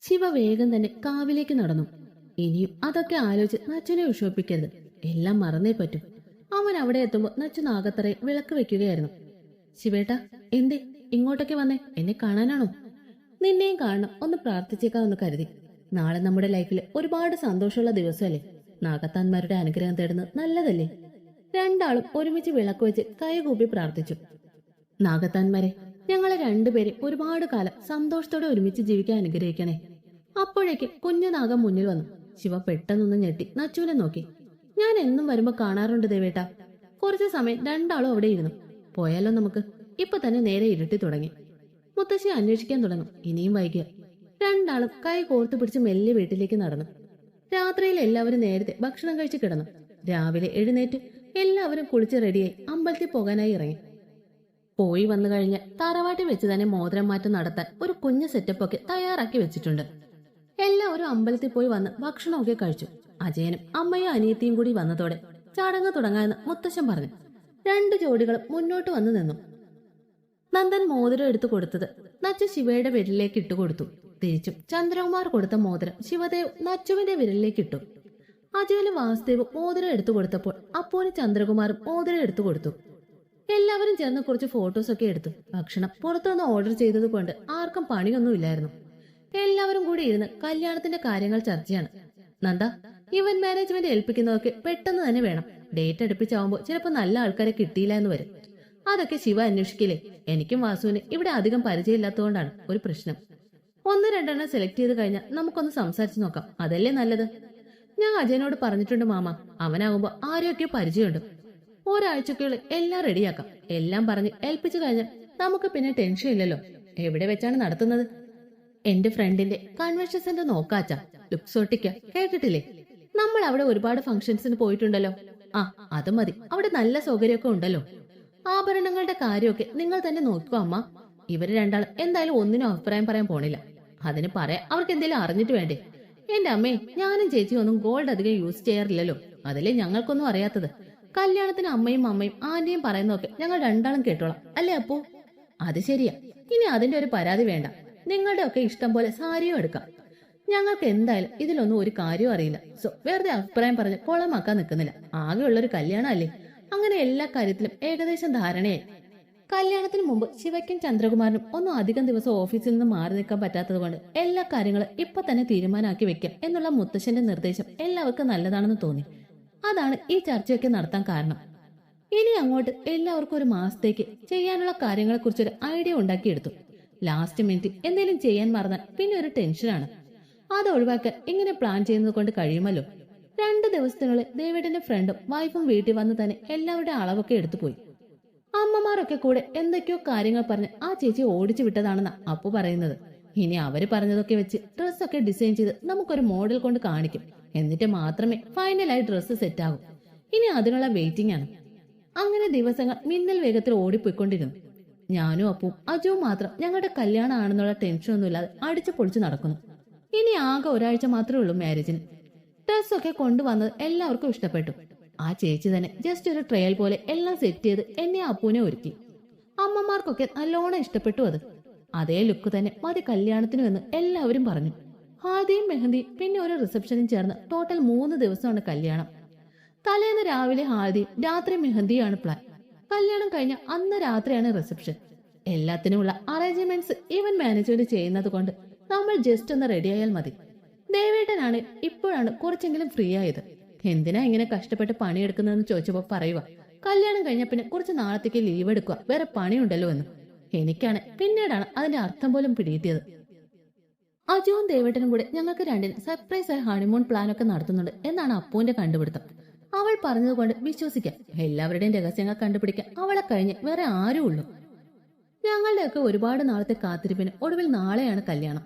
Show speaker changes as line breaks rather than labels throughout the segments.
ശിവ വേഗം തന്നെ കാവിലേക്ക് നടന്നു. ഇനിയും അതൊക്കെ ആലോചിച്ച് നച്ചുനെ വിഷമിപ്പിക്കരുത്. എല്ലാം മറന്നേ പറ്റൂ. അവൻ അവിടെ എത്തുമ്പോൾ നച്ചു നാഗത്തറയിൽ വിളക്ക് വെക്കുകയായിരുന്നു. ശിവേട്ടാ, എന്തേ ഇങ്ങോട്ടൊക്കെ വന്നേ? എന്നെ കാണാനാണോ? നിന്നെയും കാണണം, ഒന്ന് പ്രാർത്ഥിച്ചേക്കാമെന്ന് കരുതി. നാളെ നമ്മുടെ ലൈഫിൽ ഒരുപാട് സന്തോഷമുള്ള ദിവസമല്ലേ? നാഗത്താന്മാരുടെ അനുഗ്രഹം തേടുന്നത് നല്ലതല്ലേ? രണ്ടാളും ഒരുമിച്ച് വിളക്ക് വെച്ച് കൈകൂപ്പി പ്രാർത്ഥിച്ചു. നാഗത്താന്മാരെ, ഞങ്ങളെ രണ്ടുപേരെ ഒരുപാട് കാലം സന്തോഷത്തോടെ ഒരുമിച്ച് ജീവിക്കാൻ അനുഗ്രഹിക്കണേ. അപ്പോഴേക്ക് കുഞ്ഞു നാഗം മുന്നിൽ വന്നു. ശിവ പെട്ടെന്നൊന്ന് ഞെട്ടി നച്ചുവിനെ നോക്കി. ഞാൻ എന്നും വരുമ്പോ കാണാറുണ്ട് ദേവേട്ടാ. കുറച്ചു സമയം രണ്ടാളും അവിടെ ഇരുന്നു. പോയാലോ നമുക്ക്? ഇപ്പൊ തന്നെ നേരെ ഇരുട്ടി തുടങ്ങി. മുത്തശ്ശി അന്വേഷിക്കാൻ തുടങ്ങും. ഇനിയും വൈകിയ. രണ്ടാളും കൈ കോർത്തു പിടിച്ച് മെല്ലെ വീട്ടിലേക്ക് നടന്നു. രാത്രിയിൽ എല്ലാവരും നേരത്തെ ഭക്ഷണം കഴിച്ച് കിടന്നു. രാവിലെ എഴുന്നേറ്റ് എല്ലാവരും കുളിച്ച് റെഡിയായി അമ്പലത്തിൽ പോകാനായി ഇറങ്ങി. പോയി വന്നു കഴിഞ്ഞ് തറവാട്ടിൽ വെച്ച് തന്നെ മോതിരം മാറ്റം നടത്താൻ ഒരു കുഞ്ഞു സെറ്റപ്പൊക്കെ തയ്യാറാക്കി വെച്ചിട്ടുണ്ട്. എല്ലാവരും അമ്പലത്തിൽ പോയി വന്ന് ഭക്ഷണമൊക്കെ കഴിച്ചു. അജയനും അമ്മയും അനിയത്തിയും കൂടി വന്നതോടെ ചടങ്ങ് തുടങ്ങാമെന്ന് മുത്തശ്ശൻ പറഞ്ഞു. രണ്ടു ജോഡികളും മുന്നോട്ട് വന്നു നിന്നു. നന്ദൻ മോതിരം എടുത്തു കൊടുത്തത് നച്ചു ശിവയുടെ വിരലിലേക്ക് ഇട്ടുകൊടുത്തു. തിരിച്ചും ചന്ദ്രകുമാർ കൊടുത്ത മോതിരം ശിവദേവ് നച്ചുവിന്റെ വിരലിലേക്ക് ഇട്ടു. അജയനും വാസുദേവും മോതിരം എടുത്തു കൊടുത്തപ്പോൾ അപ്പോന് ചന്ദ്രകുമാറും മോതിരം എടുത്തു കൊടുത്തു. എല്ലാവരും ചേർന്ന് കുറച്ച് ഫോട്ടോസൊക്കെ എടുത്തു. ഭക്ഷണം പുറത്തുനിന്ന് ഓർഡർ ചെയ്തത് കൊണ്ട് ആർക്കും പണിയൊന്നുമില്ലായിരുന്നു. എല്ലാവരും കൂടി ഇരുന്ന് കല്യാണത്തിന്റെ കാര്യങ്ങൾ ചർച്ചയാണ്. നന്ദ, ഇവന്റ് മാനേജ്മെന്റ് ഏൽപ്പിക്കുന്നതൊക്കെ പെട്ടെന്ന് തന്നെ വേണം. ഡേറ്റ് അടുപ്പിച്ചാവുമ്പോൾ ചിലപ്പോൾ നല്ല ആൾക്കാരെ കിട്ടിയില്ല എന്ന് വരും. അതൊക്കെ ശിവ അന്വേഷിക്കില്ലേ? എനിക്കും വാസുവിന് ഇവിടെ അധികം പരിചയമില്ലാത്തതുകൊണ്ടാണ് ഒരു പ്രശ്നം. ഒന്ന് രണ്ടെണ്ണം സെലക്ട് ചെയ്ത് കഴിഞ്ഞാൽ നമുക്കൊന്ന് സംസാരിച്ചു നോക്കാം. അതല്ലേ നല്ലത്? ഞാൻ അജയനോട് പറഞ്ഞിട്ടുണ്ട് മാമ. അവനാകുമ്പോ ആരെയൊക്കെയോ പരിചയമുണ്ട്. ഒരാഴ്ചക്കുള്ളിൽ എല്ലാം റെഡിയാക്കാം. എല്ലാം പറഞ്ഞ് ഏൽപ്പിച്ചു കഴിഞ്ഞാൽ നമുക്ക് പിന്നെ ടെൻഷൻ ഇല്ലല്ലോ. എവിടെ വെച്ചാണ് നടത്തുന്നത്? എന്റെ ഫ്രണ്ടിന്റെ കൺവെൻഷൻ സെന്റർ നോക്കാച്ച. ലുക്സോട്ടിക്ക കേട്ടിട്ടില്ലേ? നമ്മൾ അവിടെ ഒരുപാട് ഫംഗ്ഷൻസിന് പോയിട്ടുണ്ടല്ലോ. ആ, അത് മതി. അവിടെ നല്ല സൗകര്യമൊക്കെ ഉണ്ടല്ലോ. ആഭരണങ്ങളുടെ കാര്യമൊക്കെ നിങ്ങൾ തന്നെ നോക്കുക അമ്മ. ഇവര് രണ്ടാളും എന്തായാലും ഒന്നിനും അഭിപ്രായം പറയാൻ പോണില്ല. അതിന് പറയാൻ അവർക്ക് എന്തെങ്കിലും അറിഞ്ഞിട്ട് വേണ്ടേ? എന്റെ അമ്മേ, ഞാനും ചേച്ചിയും ഒന്നും ഗോൾഡ് അധികം യൂസ് ചെയ്യാറില്ലല്ലോ. അതല്ലേ ഞങ്ങൾക്കൊന്നും അറിയാത്തത്. കല്യാണത്തിന് അമ്മയും ആന്റിയും പറയുന്നതൊക്കെ ഞങ്ങൾ രണ്ടാളും കേട്ടോളാം. അല്ലേ അപ്പോ? അത് ശരിയാ. ഇനി അതിന്റെ ഒരു പരാതി വേണ്ട. നിങ്ങളുടെ ഒക്കെ ഇഷ്ടം പോലെ സാരിയോ എടുക്കാം. ഞങ്ങൾക്ക് എന്തായാലും ഇതിലൊന്നും ഒരു കാര്യവും അറിയില്ല. സോ വെറുതെ അഭിപ്രായം പറഞ്ഞ് കുളമാക്കാൻ നിൽക്കുന്നില്ല. ആകെയുള്ളൊരു കല്യാണം അല്ലേ? അങ്ങനെ എല്ലാ കാര്യത്തിലും ഏകദേശം ധാരണയായി. കല്യാണത്തിന് മുമ്പ് ശിവയ്ക്കും ചന്ദ്രകുമാരനും ഒന്നും അധികം ദിവസം ഓഫീസിൽ നിന്ന് മാറി നിൽക്കാൻ പറ്റാത്തത് കൊണ്ട് എല്ലാ കാര്യങ്ങളും ഇപ്പൊ തന്നെ തീരുമാനമാക്കി വെക്കാം എന്നുള്ള മുത്തശ്ശന്റെ നിർദ്ദേശം എല്ലാവർക്കും നല്ലതാണെന്ന് തോന്നി. അതാണ് ഈ ചർച്ചയൊക്കെ നടത്താൻ കാരണം. ഇനി അങ്ങോട്ട് എല്ലാവർക്കും ഒരു മാസത്തേക്ക് ചെയ്യാനുള്ള കാര്യങ്ങളെ കുറിച്ചൊരു ഐഡിയ ഉണ്ടാക്കിയെടുത്തു. ലാസ്റ്റ് മിനിറ്റ് എന്തെങ്കിലും ചെയ്യാൻ മറന്നാൽ പിന്നെ ഒരു ടെൻഷനാണ്. അത് ഒഴിവാക്കാൻ ഇങ്ങനെ പ്ലാൻ ചെയ്യുന്നത് കൊണ്ട് കഴിയുമല്ലോ. 2 ദിവസത്തിനുള്ളിൽ ദേവേട്ടന്റെ ഫ്രണ്ടും വൈഫും വീട്ടിൽ വന്ന് തന്നെ എല്ലാവരുടെ അളവൊക്കെ എടുത്തു പോയി. അമ്മമാരൊക്കെ കൂടെ എന്തൊക്കെയോ കാര്യങ്ങൾ പറഞ്ഞ് ആ ചേച്ചി ഓടിച്ചു വിട്ടതാണെന്നാ അപ്പു പറയുന്നത്. ഇനി അവര് പറഞ്ഞതൊക്കെ വെച്ച് ഡ്രസ്സൊക്കെ ഡിസൈൻ ചെയ്ത് നമുക്കൊരു മോഡൽ കൊണ്ട് കാണിക്കും. എന്നിട്ട് മാത്രമേ ഫൈനലായി ഡ്രസ്സ് സെറ്റ് ആകൂ. ഇനി അതിനുള്ള വെയിറ്റിംഗ് ആണ്. അങ്ങനെ ദിവസങ്ങൾ മിന്നൽ വേഗത്തിൽ ഓടിപ്പോയിക്കൊണ്ടിരുന്നു. ഞാനും അപ്പും അജുവും മാത്രം ഞങ്ങളുടെ കല്യാണം ആണെന്നുള്ള ടെൻഷനൊന്നുമില്ലാതെ അടിച്ചു പൊളിച്ചു നടക്കുന്നു. ഇനി ആകെ ഒരാഴ്ച മാത്രമേ ഉള്ളൂ മാരേജിന്. ഡ്രസ്സൊക്കെ കൊണ്ടുവന്നത് എല്ലാവർക്കും ഇഷ്ടപ്പെട്ടു. ആ ചേച്ചി തന്നെ ജസ്റ്റ് ഒരു ട്രയൽ പോലെ എല്ലാം സെറ്റ് ചെയ്ത് എന്നെ അപ്പൂനെ ഒരുക്കി. അമ്മമാർക്കൊക്കെ നല്ലോണം ഇഷ്ടപ്പെട്ടു അത്. അതേ ലുക്ക് തന്നെ മതി കല്യാണത്തിനുമെന്ന് എല്ലാവരും പറഞ്ഞു. ഹാദിയും മെഹന്തിയും പിന്നെ ഒരു റിസപ്ഷനും ചേർന്ന് ടോട്ടൽ 3 ദിവസമാണ് കല്യാണം. തലേന്ന് രാവിലെ ഹാദിയും രാത്രി മെഹന്തിയാണ് പ്ലാൻ. കല്യാണം കഴിഞ്ഞ അന്ന് രാത്രിയാണ് റിസപ്ഷൻ. എല്ലാത്തിനുമുള്ള അറേഞ്ച്മെന്റ്സ് ഈവന്റ് മാനേജ്മെന്റ് ചെയ്യുന്നത് കൊണ്ട് നമ്മൾ ജസ്റ്റ് ഒന്ന് റെഡിയായാൽ മതി. ദേവേട്ടനാണ് ഇപ്പോഴാണ് കുറച്ചെങ്കിലും ഫ്രീ ആയത്. എന്തിനാ ഇങ്ങനെ കഷ്ടപ്പെട്ട് പണിയെടുക്കുന്നതെന്ന് ചോദിച്ചപ്പോ പറയുക, കല്യാണം കഴിഞ്ഞ പിന്നെ കുറച്ച് നാളത്തേക്ക് ലീവ് എടുക്കുക, വേറെ പണിയുണ്ടല്ലോ എന്ന്. എനിക്കാണ് പിന്നീടാണ് അതിന്റെ അർത്ഥം പോലും പിടികിട്ടിയത്. അജുവും ദേവേട്ടനും കൂടെ ഞങ്ങൾക്ക് രണ്ടിനും സർപ്രൈസ് ആയി ഹണിമൂൺ പ്ലാൻ ഒക്കെ നടത്തുന്നുണ്ട് എന്നാണ് അപ്പുവിന്റെ കണ്ടുപിടുത്തം. അവൾ പറഞ്ഞതുകൊണ്ട് വിശ്വസിക്കാം. എല്ലാവരുടെയും രഹസ്യങ്ങൾ കണ്ടുപിടിക്കാൻ അവളെ കഴിഞ്ഞ് വേറെ ആരും ഉള്ളൂ. ഞങ്ങളുടെയൊക്കെ ഒരുപാട് നാളത്തെ കാത്തിരിപ്പിന് ഒടുവിൽ നാളെയാണ് കല്യാണം.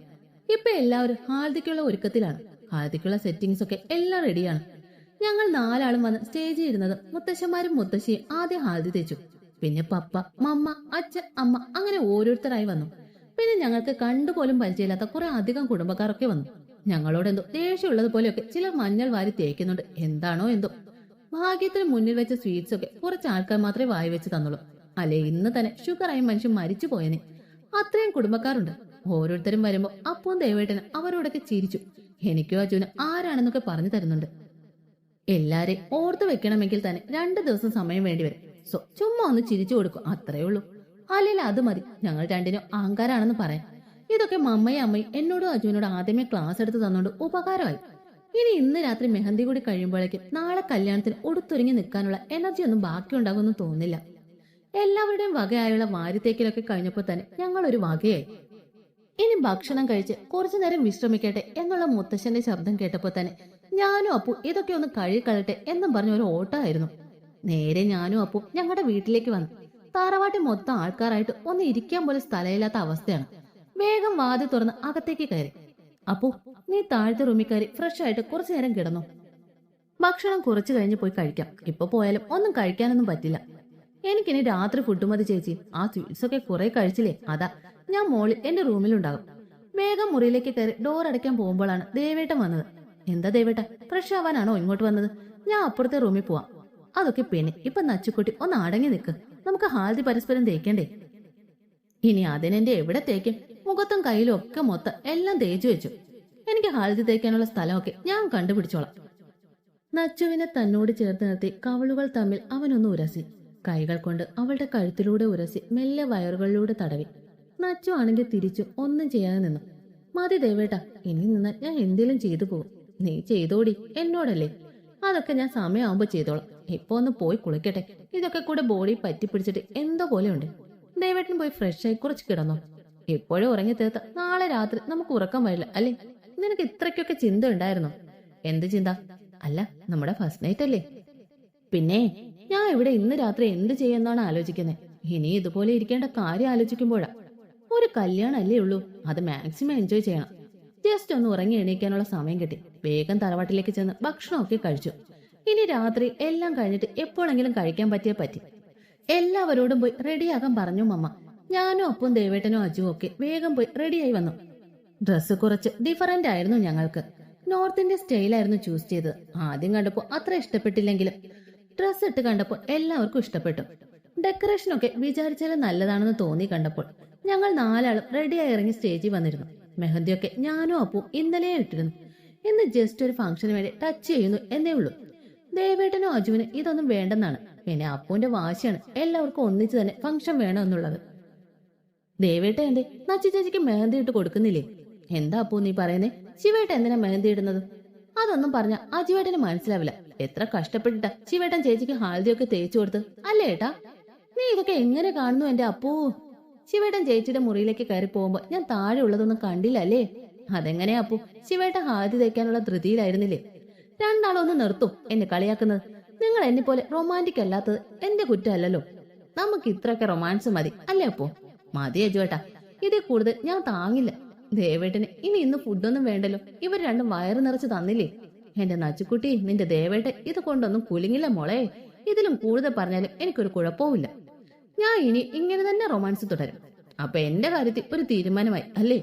ഇപ്പൊ എല്ലാവരും ഹാൽദിക്കുള്ള ഒരുക്കത്തിലാണ്. ഹാൽദിക്കുള്ള സെറ്റിംഗ്സ് ഒക്കെ എല്ലാം റെഡിയാണ്. ഞങ്ങൾ 4 ആളും വന്ന് സ്റ്റേജിൽ ഇരുന്നത് മുത്തശ്ശന്മാരും മുത്തശ്ശിയും ആദ്യം ഹാൽദി തേച്ചു. പിന്നെ പപ്പ, മമ്മ, അച്ഛൻ, അമ്മ അങ്ങനെ ഓരോരുത്തരായി വന്നു. പിന്നെ ഞങ്ങൾക്ക് കണ്ടുപോലും പരിചയമില്ലാത്ത കുറെ അധികം കുടുംബക്കാരൊക്കെ വന്നു. ഞങ്ങളോട് എന്തോ ദേഷ്യമുള്ളത് പോലെയൊക്കെ ചിലർ മഞ്ഞൾ വാരി തേക്കുന്നുണ്ട്. എന്താണോ എന്തോ. ഭാഗ്യത്തിന് മുന്നിൽ വെച്ച സ്വീറ്റ്സ് ഒക്കെ കുറച്ച് ആൾക്കാർ മാത്രമേ വായി വെച്ച് തന്നുള്ളൂ. അല്ലെ ഇന്ന് തന്നെ ഷുഗറായി മനുഷ്യൻ മരിച്ചു പോയനെ. അത്രയും കുടുംബക്കാരുണ്ട്. ഓരോരുത്തരും വരുമ്പോ അപ്പവും ദേവേട്ടനും അവരോടൊക്കെ ചിരിച്ചു. എനിക്കോ അജുനും ആരാണെന്നൊക്കെ പറഞ്ഞു തരുന്നുണ്ട്. എല്ലാരെയും ഓർത്തു വെക്കണമെങ്കിൽ തന്നെ 2 ദിവസം സമയം വേണ്ടിവരും. സോ ചുമ്മാ ഒന്ന് ചിരിച്ചു കൊടുക്കും, അത്രേ ഉള്ളൂ. അല്ലെങ്കിൽ അത് മതി ഞങ്ങൾ രണ്ടിനും അഹങ്കാരാണെന്ന് പറയാം. ഇതൊക്കെ മമ്മയും അമ്മയും എന്നോടും അജുവിനോടും ആദ്യമേ ക്ലാസ് എടുത്ത് തന്നോണ്ട് ഉപകാരമായി. ഇനി ഇന്ന് രാത്രി മെഹന്തി കൂടി കഴിയുമ്പോഴേക്കും നാളെ കല്യാണത്തിന് ഉടുത്തൊരുങ്ങി നിൽക്കാനുള്ള എനർജി ഒന്നും ബാക്കിയുണ്ടാകുമെന്ന് തോന്നില്ല. എല്ലാവരുടെയും വകയായുള്ള വാരിത്തേക്കിലൊക്കെ കഴിഞ്ഞപ്പോൾ തന്നെ ഞങ്ങൾ ഒരു വകയായി. ഇനി ഭക്ഷണം കഴിച്ച് കുറച്ചു നേരം വിശ്രമിക്കട്ടെ എന്നുള്ള മുത്തശ്ശന്റെ ശബ്ദം കേട്ടപ്പോൾ തന്നെ ഞാനും അപ്പു ഇതൊക്കെ ഒന്ന് കഴുകിക്കളട്ടെ എന്നും പറഞ്ഞ ഒരു ഓട്ടമായിരുന്നു. നേരെ ഞാനും അപ്പു ഞങ്ങളുടെ വീട്ടിലേക്ക് വന്നു. താറവാട്ടി മൊത്തം ആൾക്കാരായിട്ട് ഒന്ന് ഇരിക്കാൻ പോലും സ്ഥലമില്ലാത്ത അവസ്ഥയാണ്. വേഗം വാതിൽ തുറന്ന് അകത്തേക്ക് കയറി. അപ്പു, നീ താഴത്തെ റൂമിൽ കയറി ഫ്രഷ് ആയിട്ട് കുറച്ചു നേരം കിടന്നു. ഭക്ഷണം കുറച്ചു കഴിഞ്ഞ് പോയി കഴിക്കാം. ഇപ്പൊ പോയാലും ഒന്നും കഴിക്കാനൊന്നും പറ്റില്ല. എനിക്കിനി രാത്രി ഫുഡ് മതി ചേച്ചി. ആ സ്വീറ്റ്സ് ഒക്കെ കുറെ കഴിച്ചില്ലേ, അതാ. ഞാൻ മോളിൽ എന്റെ റൂമിലുണ്ടാകും. വേഗം മുറിയിലേക്ക് കയറി ഡോർ അടയ്ക്കാൻ പോകുമ്പോഴാണ് ദേവേട്ടൻ വന്നത്. എന്താ ദേവേട്ട, ഫ്രഷ് ആവാനാണോ ഇങ്ങോട്ട് വന്നത്? ഞാൻ അപ്പുറത്തെ റൂമിൽ പോവാം. അതൊക്കെ പിന്നെ ഇപ്പൊ നച്ചുക്കുട്ടി ഒന്ന് അടങ്ങി നിൽക്ക്. നമുക്ക് ഹാൽദി പരസ്പരം തേക്കണ്ടേ? ഇനി അതിനെന്റെ എവിടെ തേക്കും? മുഖത്തും കയ്യിലും ഒക്കെ മൊത്തം എല്ലാം തേച്ചു വെച്ചു. എനിക്ക് ഹൽദി തേക്കാനുള്ള സ്ഥലമൊക്കെ ഞാൻ കണ്ടുപിടിച്ചോളാം. നച്ചുവിനെ തന്നോട് ചേർത്ത് നിർത്തി കവളുകൾ തമ്മിൽ അവനൊന്ന് ഉരസി. കൈകൾ കൊണ്ട് അവളുടെ കഴുത്തിലൂടെ ഉരസി മെല്ലെ വയറുകളിലൂടെ തടവി. നച്ചു ആണെങ്കിൽ തിരിച്ചു ഒന്നും ചെയ്യാതെ നിന്നു. മതി ദേവേട്ട, ഇനി നിന്ന് ഞാൻ എന്തേലും ചെയ്തു പോകും. നീ ചെയ്തോടി, എന്നോടല്ലേ. അതൊക്കെ ഞാൻ സമയമാകുമ്പോ ചെയ്തോളാം. ഇപ്പൊ ഒന്ന് പോയി കുളിക്കട്ടെ. ഇതൊക്കെ കൂടെ ബോഡി പറ്റിപ്പിടിച്ചിട്ട് എന്തോ പോലെയുണ്ട്. ദേവേട്ടൻ പോയി ഫ്രഷായി കുറച്ച് കിടന്നോ. ഇപ്പോഴും ഉറങ്ങി തീർത്ത നാളെ രാത്രി നമുക്ക് ഉറക്കം വരില്ല അല്ലേ? നിനക്ക് ഇത്രയ്ക്കൊക്കെ ചിന്ത ഉണ്ടായിരുന്നോ? എന്ത് ചിന്ത? അല്ല, നമ്മുടെ ഫസ്റ്റ് നൈറ്റ് അല്ലേ. പിന്നെ ഞാൻ ഇവിടെ ഇന്ന് രാത്രി എന്ത് ചെയ്യുന്നാണ് ആലോചിക്കുന്നത്. ഇനി ഇതുപോലെ ഇരിക്കേണ്ട കാര്യം ആലോചിക്കുമ്പോഴാ. ഒരു കല്യാണം അല്ലേ ഉള്ളൂ, അത് മാക്സിമം എൻജോയ് ചെയ്യണം. ജസ്റ്റ് ഒന്ന് ഉറങ്ങി എണീക്കാനുള്ള സമയം കിട്ടി. വേഗം തറവാട്ടിലേക്ക് ചെന്ന് ഭക്ഷണമൊക്കെ കഴിച്ചു. ഇനി രാത്രി എല്ലാം കഴിഞ്ഞിട്ട് എപ്പോഴെങ്കിലും കഴിക്കാൻ പറ്റിയേ പറ്റി. എല്ലാവരോടും പോയി റെഡിയാകാൻ പറഞ്ഞു മമ്മ. ഞാനും അപ്പും ദേവേട്ടനും അജുവും ഒക്കെ വേഗം പോയി റെഡിയായി വന്നു. ഡ്രസ്സ് കുറച്ച് ഡിഫറന്റ് ആയിരുന്നു ഞങ്ങൾക്ക്. നോർത്ത് ഇന്ത്യൻ സ്റ്റൈലായിരുന്നു ചൂസ് ചെയ്തത്. ആദ്യം കണ്ടപ്പോൾ അത്ര ഇഷ്ടപ്പെട്ടില്ലെങ്കിലും ഡ്രസ്സ് ഇട്ട് കണ്ടപ്പോൾ എല്ലാവർക്കും ഇഷ്ടപ്പെട്ടു. ഡെക്കറേഷനൊക്കെ വിചാരിച്ചാലും നല്ലതാണെന്ന് തോന്നി കണ്ടപ്പോൾ ഞങ്ങൾ 4 ആളും റെഡിയായി ഇറങ്ങി സ്റ്റേജിൽ വന്നിരുന്നു. മെഹന്തിയൊക്കെ ഞാനും അപ്പും ഇന്നലെ ഇട്ടിരുന്നു. ഇന്ന് ജസ്റ്റ് ഒരു ഫംഗ്ഷന് വേണ്ടി ടച്ച് ചെയ്യുന്നു എന്നേ ഉള്ളൂ. ദേവേട്ടനും അജുവിനും ഇതൊന്നും വേണ്ടെന്നാണ്. പിന്നെ അപ്പുവിന്റെ വാശിയാണ് എല്ലാവർക്കും ഒന്നിച്ച് തന്നെ ഫംഗ്ഷൻ വേണം എന്നുള്ളത്. ദേവേട്ട എന്തേ നച്ചു ചേച്ചിക്ക് മെഹന്തി ഇട്ട് കൊടുക്കുന്നില്ലേ? എന്താ അപ്പു നീ പറയുന്നേ? ശിവേട്ട എന്തിനാ മെഹന്തി ഇടുന്നത്? അതൊന്നും പറഞ്ഞ അജുവേട്ടന് മനസ്സിലാവില്ല. എത്ര കഷ്ടപ്പെട്ടിട്ടാ ശിവേട്ടൻ ചേച്ചിക്ക് ഹാൽദിയൊക്കെ തേച്ചു കൊടുത്ത് അല്ലേ ഏട്ടാ? നീ ഇതൊക്കെ എങ്ങനെ കാണുന്നു എന്റെ അപ്പൂ? ശിവേട്ടൻ ചേച്ചിയുടെ മുറിയിലേക്ക് കയറി പോകുമ്പോ ഞാൻ താഴെ ഉള്ളതൊന്നും കണ്ടില്ല അല്ലേ? അതെങ്ങനെയാ അപ്പു? ശിവേട്ടൻ ഹാൽദി തേക്കാനുള്ള ധൃതിയിലായിരുന്നില്ലേ? രണ്ടാളൊന്ന് നിർത്തും എന്നെ കളിയാക്കുന്നത്. നിങ്ങൾ എന്നെ പോലെ റൊമാൻറ്റിക് അല്ലാത്തത് എന്റെ കുറ്റമല്ലല്ലോ. നമുക്ക് ഇത്രയൊക്കെ റൊമാൻസ് മതി അല്ലേ അപ്പോ? മതി അജുവേട്ടാ, ഇതിൽ കൂടുതൽ ഞാൻ താങ്ങില്ല. ദേവേട്ടന് ഇനി ഇന്ന് ഫുഡൊന്നും വേണ്ടല്ലോ. ഇവർ രണ്ടും വയറ് നിറച്ച് തന്നില്ലേ? എന്റെ നച്ചുക്കുട്ടി, നിന്റെ ദേവേട്ട ഇത് കൊണ്ടൊന്നും കുലുങ്ങില്ല മോളെ. ഇതിലും കൂടുതൽ പറഞ്ഞാലും എനിക്കൊരു കുഴപ്പവുമില്ല. ഞാൻ ഇനി ഇങ്ങനെ തന്നെ റൊമാൻസ് തുടരും. അപ്പൊ എന്റെ കാര്യത്തിൽ ഒരു തീരുമാനമായി അല്ലേ?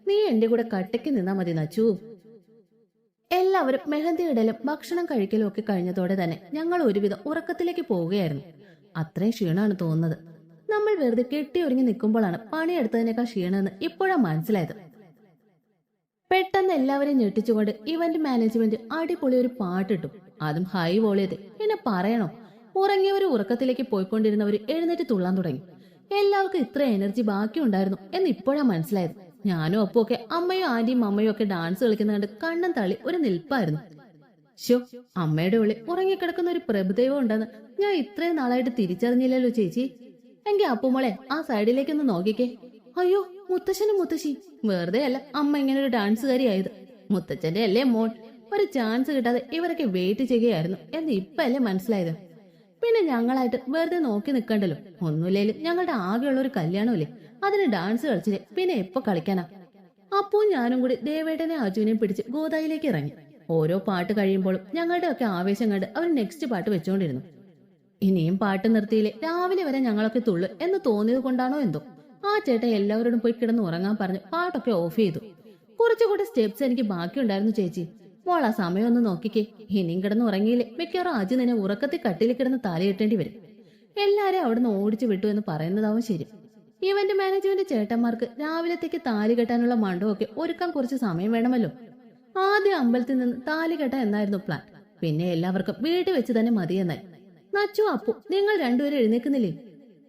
നീ എന്റെ കൂടെ കട്ടയ്ക്ക് നിന്നാ മതി നച്ചു. എല്ലാവരും മെഹന്തി ഇടലും ഭക്ഷണം കഴിക്കലും ഒക്കെ കഴിഞ്ഞതോടെ തന്നെ ഞങ്ങൾ ഒരുവിധം ഉറക്കത്തിലേക്ക് പോവുകയായിരുന്നു. അത്രയും ക്ഷീണമാണ് തോന്നുന്നത്. നമ്മൾ വെറുതെ കെട്ടിയൊരുങ്ങി നിൽക്കുമ്പോഴാണ് പണിയെടുത്തതിനേക്കാൾ ക്ഷീണമെന്ന് ഇപ്പോഴാ മനസ്സിലായത്. പെട്ടെന്ന് എല്ലാവരെയും ഞെട്ടിച്ചുകൊണ്ട് ഇവന്റ് മാനേജ്മെന്റ് അടിപൊളി ഒരു പാട്ടിട്ടു. അതും ഹൈ വോളിയത്തിൽ. പിന്നെ പറയണോ, ഉറങ്ങിയവര് ഉറക്കത്തിലേക്ക് പോയിക്കൊണ്ടിരുന്നവര് എഴുന്നേറ്റ് തുള്ളാൻ തുടങ്ങി. എല്ലാവർക്കും ഇത്ര എനർജി ബാക്കി ഉണ്ടായിരുന്നു എന്ന് ഇപ്പോഴാ മനസ്സിലായത്. ഞാനും ഒപ്പൊക്കെ അമ്മയും ആന്റിയും അമ്മയും ഒക്കെ ഡാൻസ് കളിക്കുന്ന കണ്ട് കണ്ണും തള്ളി ഒരു നിൽപ്പായിരുന്നു. ശോ, അമ്മയുടെ ഉള്ളിൽ ഉറങ്ങിക്കിടക്കുന്ന ഒരു പ്രഭുദൈവം ഉണ്ടെന്ന് ഞാൻ ഇത്രയും നാളായിട്ട് തിരിച്ചറിഞ്ഞില്ലല്ലോ ചേച്ചി. എങ്കിൽ അപ്പുമോളെ ആ സൈഡിലേക്കൊന്ന് നോക്കിക്കേ. അയ്യോ, മുത്തശ്ശനും മുത്തശ്ശി. വെറുതെ അല്ല അമ്മ ഇങ്ങനെ ഒരു ഡാൻസുകാരിയായത്. മുത്തച്ഛന്റെ അല്ലേ മോൾ. ഒരു ചാൻസ് കിട്ടാതെ ഇവരൊക്കെ വെയിറ്റ് ചെയ്യുകയായിരുന്നു എന്ന് ഇപ്പൊ അല്ലേ മനസ്സിലായത്. പിന്നെ ഞങ്ങളായിട്ട് വെറുതെ നോക്കി നിൽക്കണ്ടല്ലോ. ഒന്നുമില്ലേലും ഞങ്ങളുടെ ആകെയുള്ള ഒരു കല്യാണമില്ലേ, അതിന് ഡാൻസ് കളിച്ചില്ലേ, പിന്നെ എപ്പോ കളിക്കാനാ? അപ്പവും ഞാനും കൂടി ദേവേട്ടനെ അജുവിനെയും പിടിച്ച് ഗോദായിലേക്ക് ഇറങ്ങി. ഓരോ പാട്ട് കഴിയുമ്പോഴും ഞങ്ങളുടെ ഒക്കെ ആവേശം കണ്ട് അവർ നെക്സ്റ്റ് പാട്ട് വെച്ചുകൊണ്ടിരുന്നു. ഇനിയും പാട്ട് നിർത്തിയില്ലേ രാവിലെ വരെ ഞങ്ങളൊക്കെ തുള്ളു എന്ന് തോന്നിയത് കൊണ്ടാണോ എന്തോ ആ ചേട്ടൻ എല്ലാവരോടും പോയി കിടന്ന് ഉറങ്ങാൻ പറഞ്ഞ് പാട്ടൊക്കെ ഓഫ് ചെയ്തു. കുറച്ചുകൂടി സ്റ്റെപ്സ് എനിക്ക് ബാക്കിയുണ്ടായിരുന്നു ചേച്ചി. മോൾ ആ സമയം ഒന്ന് നോക്കിക്കേ. ഇനിയും കിടന്ന് ഉറങ്ങിയില്ലേ മിക്കവാറും അജു നിന്നെ ഉറക്കത്തിൽ കട്ടിൽ കിടന്ന് തലയിട്ടേണ്ടി വരും. എല്ലാരെയും അവിടുന്ന് ഓടിച്ചു വിട്ടു എന്ന് പറയുന്നതാവും ശരി. ഇവന്റ് മാനേജ്മെന്റ് ചേട്ടന്മാർക്ക് രാവിലത്തേക്ക് താലി കെട്ടാനുള്ള മണ്ഡപമൊക്കെ ഒരുക്കാൻ കുറച്ച് സമയം വേണമല്ലോ. ആദ്യം അമ്പലത്തിൽ നിന്ന് താലി കെട്ടാൻ എന്നായിരുന്നു പ്ലാൻ. പിന്നെ എല്ലാവർക്കും വീട്ടിൽ വെച്ച് തന്നെ മതിയെന്നായി. നച്ചു, അപ്പു, നിങ്ങൾ രണ്ടുപേരും എഴുന്നേക്കുന്നില്ലേ?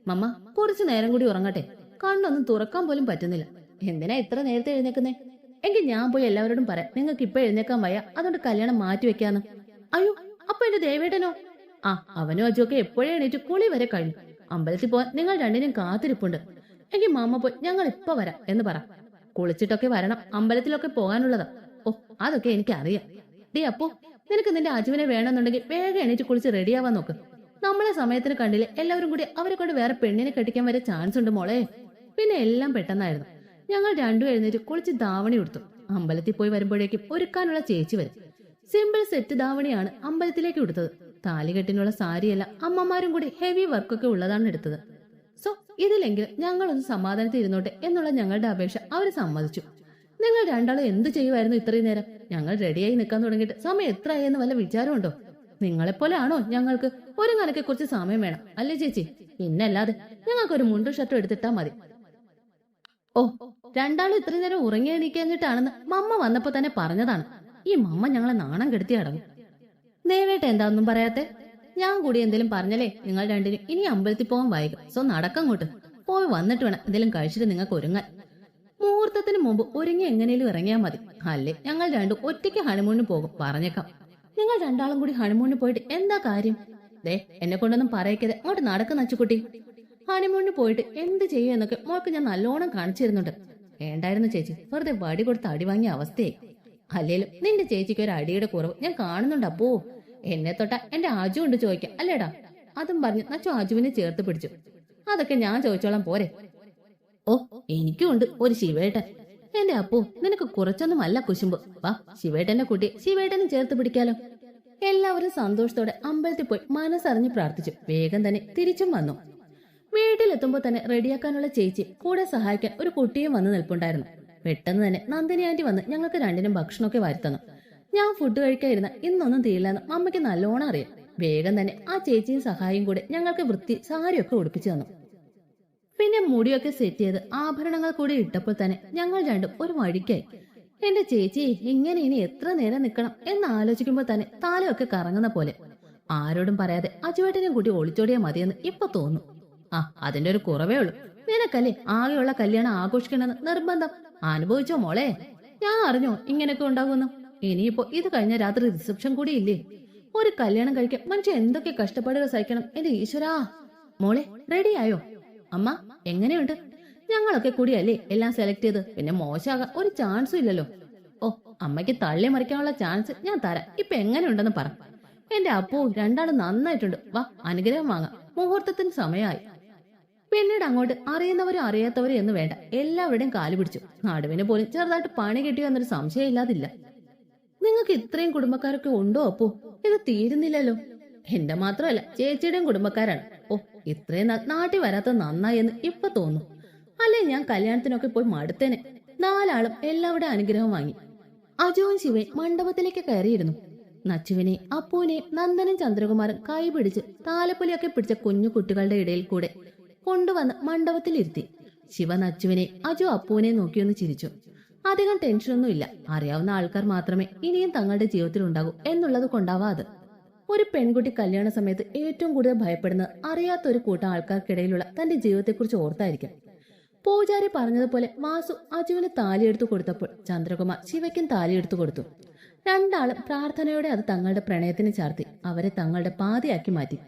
മമ്മ, കുറച്ചു നേരം കൂടി ഉറങ്ങട്ടെ, കണ്ണൊന്നും തുറക്കാൻ പോലും പറ്റുന്നില്ല. എന്തിനാ ഇത്ര നേരത്തെ എഴുന്നേക്കുന്നേ? എങ്കിൽ ഞാൻ പോയി എല്ലാവരോടും പറയാം, നിങ്ങൾക്ക് ഇപ്പൊ എഴുന്നേക്കാൻ വയ്യ, അതുകൊണ്ട് കല്യാണം മാറ്റി വെക്കാന്ന്. അയ്യോ, അപ്പൊ എന്റെ ദേവേട്ടനോ? ആ, അവനും അജുവൊക്കെ എപ്പോഴേ എണീറ്റ് കുളി വരെ കഴിഞ്ഞു. അമ്പലത്തിൽ പോവാൻ നിങ്ങൾ രണ്ടിനും കാത്തിരിപ്പുണ്ട്. എങ്കിൽ മാമ പോയി ഞങ്ങൾ ഇപ്പൊ വരാം എന്ന് പറ. കുളിച്ചിട്ടൊക്കെ വരണം, അമ്പലത്തിലൊക്കെ പോകാനുള്ളതാ. ഓ, അതൊക്കെ എനിക്കറിയാം. ഡേ അപ്പു, നിനക്ക് നിന്റെ അജുവിനെ വേണമെന്നുണ്ടെങ്കിൽ വേഗം എണീറ്റ് കുളിച്ച് റെഡിയാവാൻ നോക്ക്. നമ്മളെ സമയത്തിന് കണ്ടില്ലേ എല്ലാവരും കൂടി അവരെ കൊണ്ട് വേറെ പെണ്ണിനെ കെട്ടിക്കാൻ വരെ ചാൻസ് ഉണ്ട് മോളെ. പിന്നെ എല്ലാം പെട്ടെന്നായിരുന്നു. ഞങ്ങൾ രണ്ടും എഴുന്നേറ്റ് കുളിച്ച് ധാവണി കൊടുത്തു. അമ്പലത്തിൽ പോയി വരുമ്പോഴേക്കും ഒരുക്കാനുള്ള ചേച്ചി വരും. സിമ്പിൾ സെറ്റ് ധാവണിയാണ് അമ്പലത്തിലേക്ക് എടുത്തത്. താലികെട്ടിനുള്ള സാരിയല്ല, അമ്മമാരും കൂടി ഹെവി വർക്കൊക്കെ ഉള്ളതാണ് എടുത്തത്. സോ ഇതിലെങ്കിലും ഞങ്ങളൊന്ന് സമാധാനത്തിൽ ഇരുന്നോട്ടെ എന്നുള്ള ഞങ്ങളുടെ അപേക്ഷ അവർ സമ്മതിച്ചു. നിങ്ങൾ രണ്ടാളും എന്ത് ചെയ്യുമായിരുന്നു ഇത്രയും നേരം? ഞങ്ങൾ റെഡിയായി നിൽക്കാൻ തുടങ്ങിയിട്ട് സമയം എത്ര ആയെന്ന് വല്ല വിചാരമുണ്ടോ? നിങ്ങളെപ്പോലെ ആണോ ഞങ്ങൾക്ക്? ഒരു കണക്കെ കുറച്ച് സമയം വേണം അല്ലേ ചേച്ചി? പിന്നല്ലാതെ ഞങ്ങൾക്കൊരു മുണ്ടും ഷർട്ടും എടുത്തിട്ടാ മതി. ഓ, രണ്ടാളും ഇത്രയും നേരം ഉറങ്ങി എണീക്കാഞ്ഞിട്ടാണെന്ന് മമ്മ വന്നപ്പോ തന്നെ പറഞ്ഞതാണ്. ഈ മമ്മ ഞങ്ങളെ നാണം കെടുത്തി അടങ്ങും. ദേവേട്ട എന്താണെന്നും പറയാത്തെ? ഞാൻ കൂടി എന്തെങ്കിലും പറഞ്ഞല്ലേ നിങ്ങൾ രണ്ടിനും ഇനി അമ്പലത്തിൽ പോകാൻ വൈകും. സോ നടക്കങ്ങോട്ട് പോയി വന്നിട്ട് വേണം എന്തെങ്കിലും കഴിച്ചിട്ട് നിങ്ങൾക്ക് ഒരുങ്ങാൻ. മുഹൂർത്തത്തിന് മുമ്പ് ഒരുങ്ങി എങ്ങനെയും ഇറങ്ങിയാൽ മതി. അല്ലേ ഞങ്ങൾ രണ്ടും ഒറ്റയ്ക്ക് ഹണിമൂണിന് പോകും. പറഞ്ഞേക്കാം, നിങ്ങൾ രണ്ടാളും കൂടി ഹണിമൂണിന് പോയിട്ട് എന്താ കാര്യം? ദേ, എന്നെ കൊണ്ടൊന്നും പറയിക്കാതെ അങ്ങോട്ട് നടക്കുന്ന അച്ചുകുട്ടി. ഹണിമൂണിന് പോയിട്ട് എന്ത് ചെയ്യും എന്നൊക്കെ മോൾക്ക് ഞാൻ നല്ലോണം കാണിച്ചു തരുന്നുണ്ട്. വേണ്ടായിരുന്നു ചേച്ചി, വെറുതെ വടി കൊടുത്ത് അടി വാങ്ങിയ അവസ്ഥയായി. അല്ലേലും നിന്റെ ചേച്ചിക്ക് ഒരു അടിയുടെ കുറവ് ഞാൻ കാണുന്നുണ്ട്. അപ്പോ എന്നെ തൊട്ട എന്റെ ആജു കൊണ്ട് ചോദിക്കാം അല്ലേടാ? അതും പറഞ്ഞ് നച്ചു ആജുവിനെ ചേർത്ത് പിടിച്ചു. അതൊക്കെ ഞാൻ ചോദിച്ചോളാം പോരെ? ഓ, എനിക്കും ഉണ്ട് ഒരു ശിവേട്ടൻ. എന്റെ അപ്പു, നിനക്ക് കുറച്ചൊന്നും അല്ല കുശുമ്പ്. വാ, ശിവേട്ടന്റെ കുട്ടിയെ ശിവേട്ടനും ചേർത്ത് പിടിക്കാലോ. എല്ലാവരും സന്തോഷത്തോടെ അമ്പലത്തിൽ പോയി മനസ്സറിഞ്ഞ് പ്രാർത്ഥിച്ചു. വേഗം തന്നെ തിരിച്ചും വന്നു. വീട്ടിലെത്തുമ്പോ തന്നെ റെഡിയാക്കാനുള്ള ചേച്ചി കൂടെ സഹായിക്കാൻ ഒരു കുട്ടിയും വന്ന് നിൽപ്പുണ്ടായിരുന്നു. പെട്ടെന്ന് തന്നെ നന്ദിനി ആന്റി വന്ന് ഞങ്ങൾക്ക് രണ്ടിനും ഭക്ഷണമൊക്കെ വരുത്തന്നു. ഞാൻ ഫുഡ് കഴിക്കാതിരുന്ന ഇന്നൊന്നും തീരില്ലെന്ന് അമ്മയ്ക്ക് നല്ലോണം അറിയാം. വേഗം തന്നെ ആ ചേച്ചിയും സഹായിയും കൂടെ ഞങ്ങൾക്ക് വൃത്തി സാരിയൊക്കെ ഉടുപ്പിച്ചു തന്നു. പിന്നെ മുടിയൊക്കെ സെറ്റ് ചെയ്ത് ആഭരണങ്ങൾ കൂടി ഇട്ടപ്പോൾ തന്നെ ഞങ്ങൾ രണ്ടും ഒരു വഴിക്കായി. എന്റെ ചേച്ചി, ഇങ്ങനെ ഇനി എത്ര നേരം നിൽക്കണം എന്ന് ആലോചിക്കുമ്പോൾ തന്നെ താലയൊക്കെ കറങ്ങുന്ന പോലെ. ആരോടും പറയാതെ അജുവേട്ടനെ കൂട്ടി ഒളിച്ചോടിയാൽ മതിയെന്ന് ഇപ്പൊ തോന്നുന്നു. ആ, അതിന്റെ ഒരു കുറവേ ഉള്ളൂ. നിനക്കല്ലേ ആകെയുള്ള കല്യാണം ആഘോഷിക്കണമെന്ന് നിർബന്ധം. അനുഭവിച്ചോ മോളെ? ഞാൻ അറിഞ്ഞോ ഇങ്ങനെയൊക്കെ ഉണ്ടാകുമെന്ന്? ഇനിയിപ്പോ ഇത് കഴിഞ്ഞ രാത്രി റിസപ്ഷൻ കൂടി ഇല്ലേ? ഒരു കല്യാണം കഴിക്കാൻ മനുഷ്യൻ എന്തൊക്കെ കഷ്ടപ്പാടുകൾ സഹിക്കണം എന്റെ ഈശ്വരാ. മോളെ, റെഡിയായോ? അമ്മ, എങ്ങനെയുണ്ട്? ഞങ്ങളൊക്കെ കൂടിയല്ലേ എല്ലാം സെലക്ട് ചെയ്ത്. പിന്നെ മോശമാകാൻ ഒരു ചാൻസും ഇല്ലല്ലോ. ഓ, അമ്മയ്ക്ക് തള്ളി മറിക്കാനുള്ള ചാൻസ് ഞാൻ തരാം. ഇപ്പൊ എങ്ങനെയുണ്ടെന്ന് പറ. എന്റെ അപ്പു, രണ്ടാളും നന്നായിട്ടുണ്ട്. വാ, അനുഗ്രഹം വാങ്ങാം. മുഹൂർത്തത്തിന് സമയമായി. പിന്നീട് അങ്ങോട്ട് അറിയുന്നവരും അറിയാത്തവരും എന്ന് വേണ്ട, എല്ലാവരുടെയും കാല് പിടിച്ചു. നടുവിന് പോലും ചെറുതായിട്ട് പണി കിട്ടിയോ എന്നൊരു സംശയം ഇല്ലാതില്ല. നിങ്ങൾക്ക് ഇത്രയും കുടുംബക്കാരൊക്കെ ഉണ്ടോ അപ്പോ? ഇത് തീരുന്നില്ലല്ലോ. എന്റെ മാത്രമല്ല, ചേച്ചിയുടെയും കുടുംബക്കാരാണ്. ഓ, ഇത്രയും നാട്ടിൽ വരാത്ത നന്നായി എന്ന് ഇപ്പൊ തോന്നുന്നു. അല്ലേ ഞാൻ കല്യാണത്തിനൊക്കെ പോയി മടുത്തേനെ. നാലാളും എല്ലാവരുടെ അനുഗ്രഹം വാങ്ങി. അജുവും ശിവയും മണ്ഡപത്തിലേക്ക് കയറിയിരുന്നു. നച്ചുവിനെ, അപ്പുവിനെയും നന്ദനും ചന്ദ്രകുമാരും കൈ പിടിച്ച് താലപ്പൊലിയൊക്കെ പിടിച്ച കുഞ്ഞു കുട്ടികളുടെ ഇടയിൽ കൂടെ കൊണ്ടുവന്ന് മണ്ഡപത്തിലിരുത്തി. ശിവ നച്ചുവിനെ, അജു അപ്പുവിനെ നോക്കിയൊന്ന് ചിരിച്ചു. അധികം ടെൻഷനൊന്നും ഇല്ല. അറിയാവുന്ന ആൾക്കാർ മാത്രമേ ഇനിയും തങ്ങളുടെ ജീവിതത്തിൽ ഉണ്ടാകൂ എന്നുള്ളത് കൊണ്ടാവാ അത്. ഒരു പെൺകുട്ടി കല്യാണ സമയത്ത് ഏറ്റവും കൂടുതൽ ഭയപ്പെടുന്നത് അറിയാത്ത ഒരു കൂട്ടം ആൾക്കാർക്കിടയിലുള്ള തന്റെ ജീവിതത്തെക്കുറിച്ച് ഓർത്തായിരിക്കും. പൂജാരി പറഞ്ഞതുപോലെ വാസു അജുവിന് താലിയെടുത്തു കൊടുത്തപ്പോൾ ചന്ദ്രകുമാർ ശിവയ്ക്കും താലിയെടുത്തു കൊടുത്തു. രണ്ടാളും പ്രാർത്ഥനയോടെ അത് തങ്ങളുടെ പ്രണയത്തിന് ചാർത്തി അവരെ തങ്ങളുടെ പാതിയാക്കി മാറ്റി.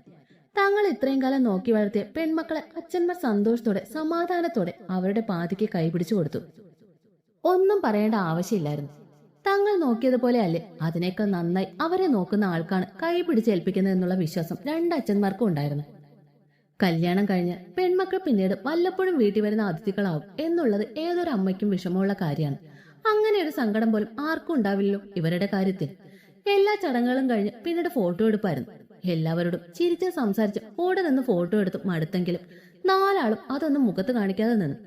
തങ്ങൾ ഇത്രയും കാലം നോക്കി വളർത്തിയ പെൺമക്കളെ അച്ഛന്മാർ സന്തോഷത്തോടെ സമാധാനത്തോടെ അവരുടെ പാതിക്ക് കൈപിടിച്ചു കൊടുത്തു. ഒന്നും പറയേണ്ട ആവശ്യമില്ലായിരുന്നു. തങ്ങൾ നോക്കിയതുപോലെ അല്ലേ, അതിനേക്കാൾ നന്നായി അവരെ നോക്കുന്ന ആൾക്കാണ് കൈ പിടിച്ചേൽപ്പിക്കുന്നത് എന്നുള്ള വിശ്വാസം രണ്ടച്ഛന്മാർക്കും ഉണ്ടായിരുന്നു. കല്യാണം കഴിഞ്ഞ് പെൺമക്കൾ പിന്നീട് വല്ലപ്പോഴും വീട്ടിൽ വരുന്ന അതിഥികളാവും എന്നുള്ളത് ഏതൊരു അമ്മയ്ക്കും വിഷമമുള്ള കാര്യമാണ്. അങ്ങനെ ഒരു സങ്കടം പോലും ആർക്കും ഉണ്ടാവില്ലല്ലോ ഇവരുടെ കാര്യത്തിൽ. എല്ലാ ചടങ്ങുകളും കഴിഞ്ഞ് പിന്നീട് ഫോട്ടോ എടുപ്പായിരുന്നു. എല്ലാവരോടും ചിരിച്ച് സംസാരിച്ച് കൂടെ നിന്ന് ഫോട്ടോ എടുത്ത് മടുത്തെങ്കിലും നാലാളും അതൊന്നും മുഖത്ത് കാണിക്കാതെ നിന്നു.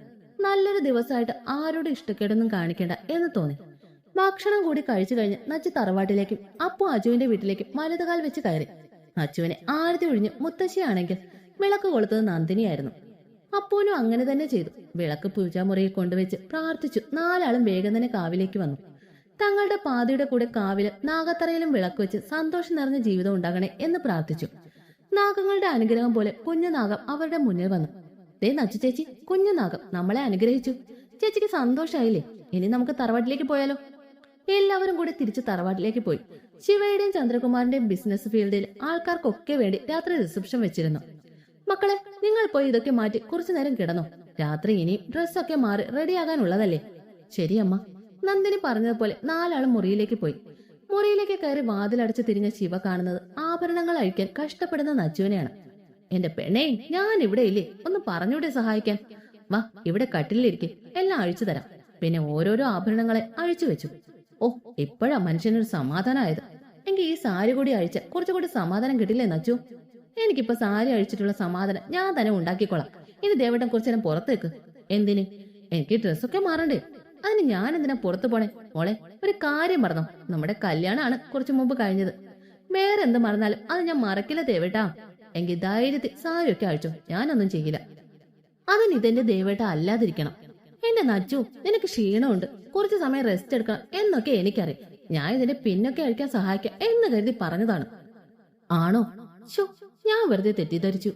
നല്ലൊരു ദിവസമായിട്ട് ആരോടും ഇഷ്ടക്കേടൊന്നും കാണിക്കേണ്ട എന്ന് തോന്നി. ഭക്ഷണം കൂടി കഴിച്ചു കഴിഞ്ഞ് നച്ചു തറവാട്ടിലേക്കും അപ്പു അജുവിന്റെ വീട്ടിലേക്കും വലതുകാൽ വെച്ച് കയറി. നച്ചുവിനെ ആരതി ഒഴിഞ്ഞ് മുത്തശ്ശിയാണെങ്കിൽ വിളക്ക് കൊളുത്തത് നന്ദിനിയായിരുന്നു. അപ്പൂനും അങ്ങനെ തന്നെ ചെയ്തു. വിളക്ക് പൂജാമുറിയിൽ കൊണ്ടുവച്ച് പ്രാർത്ഥിച്ചു. നാലാളും വേഗം തന്നെ കാവിലേക്ക് വന്നു. തങ്ങളുടെ പാതിയുടെ കൂടെ കാവില് നാഗത്തറയിലും വിളക്ക് വെച്ച് സന്തോഷം നിറഞ്ഞ ജീവിതം ഉണ്ടാകണേ എന്ന് പ്രാർത്ഥിച്ചു. നാഗങ്ങളുടെ അനുഗ്രഹം പോലെ കുഞ്ഞുനാഗം അവരുടെ മുന്നിൽ വന്നു. ദേ നച്ചു ചേച്ചി, കുഞ്ഞുനാഗം നമ്മളെ അനുഗ്രഹിച്ചു. ചേച്ചിക്ക് സന്തോഷായില്ലേ? ഇനി നമുക്ക് തറവാട്ടിലേക്ക് പോയാലോ? എല്ലാവരും കൂടി തിരിച്ച് തറവാട്ടിലേക്ക് പോയി. ശിവയുടെയും ചന്ദ്രകുമാറിന്റെയും ബിസിനസ് ഫീൽഡിൽ ആൾക്കാർക്കൊക്കെ വേണ്ടി രാത്രി റിസപ്ഷൻ വെച്ചിരുന്നു. മക്കളെ, നിങ്ങൾ പോയി ഇതൊക്കെ മാറ്റി കുറച്ചു നേരം കിടന്നോ. രാത്രി ഇനിയും ഡ്രസ്സൊക്കെ മാറി റെഡിയാകാനുള്ളതല്ലേ? ശരിയമ്മ. നന്ദിനി പറഞ്ഞതുപോലെ നാലാളും മുറിയിലേക്ക് പോയി. മുറിയിലേക്ക് കയറി വാതിലടച്ച് തിരിഞ്ഞ ശിവ കാണുന്നത് ആഭരണങ്ങൾ അഴിക്കാൻ കഷ്ടപ്പെടുന്ന നച്ചുവിനെയാണ്. എന്റെ പെണ്ണേ, ഞാൻ ഇവിടെ ഇല്ലേ? ഒന്ന് പറഞ്ഞൂടെ സഹായിക്കാൻ? വാ, ഇവിടെ കട്ടിലിരിക്കെ, എല്ലാം അഴിച്ചു തരാം. പിന്നെ ഓരോരോ ആഭരണങ്ങളെ അഴിച്ചു വെച്ചു. ഓ, ഇപ്പോഴാ മനുഷ്യനൊരു സമാധാനമായത്. എങ്കിൽ ഈ സാരി കൂടി അഴിച്ച കുറച്ചുകൂടി സമാധാനം കിട്ടില്ലേ നച്ചു? എനിക്കിപ്പോ സാരി അഴിച്ചിട്ടുള്ള സമാധാനം ഞാൻ തന്നെ ഉണ്ടാക്കിക്കോളാം. ഇനി ദേവട്ടം കുറച്ചു നേരം പുറത്തേക്ക്. എന്തിന്? എനിക്ക് ഡ്രസ്സൊക്കെ മാറണ്ടേ? അതിന് ഞാൻ എന്തിനാ പുറത്തു പോണേ? മോളെ, ഒരു കാര്യം മറന്നോ? നമ്മുടെ കല്യാണമാണ് കുറച്ചു മുമ്പ് കഴിഞ്ഞത്. വേറെ എന്ത് മറന്നാലും അത് ഞാൻ മറക്കില്ല ദേവേട്ടാ. എങ്കിൽ ധൈര്യത്തിൽ സാരിയൊക്കെ അഴിച്ചോ, ഞാനൊന്നും ചെയ്യില്ല. അതിന് ഇതെന്റെ ദേവേട്ട അല്ലാതിരിക്കണം. എന്റെ നച്ചു, നിനക്ക് ക്ഷീണമുണ്ട്, കുറച്ചു സമയം റെസ്റ്റ് എടുക്കണം എന്നൊക്കെ എനിക്കറിയാം. ഞാൻ ഇതിന്റെ പിന്നൊക്കെ അഴിക്കാൻ സഹായിക്കാം എന്ന് കരുതി പറഞ്ഞതാണ്. ആണോ? ശോ, ഞാൻ വെറുതെ തെറ്റിദ്ധരിച്ചു.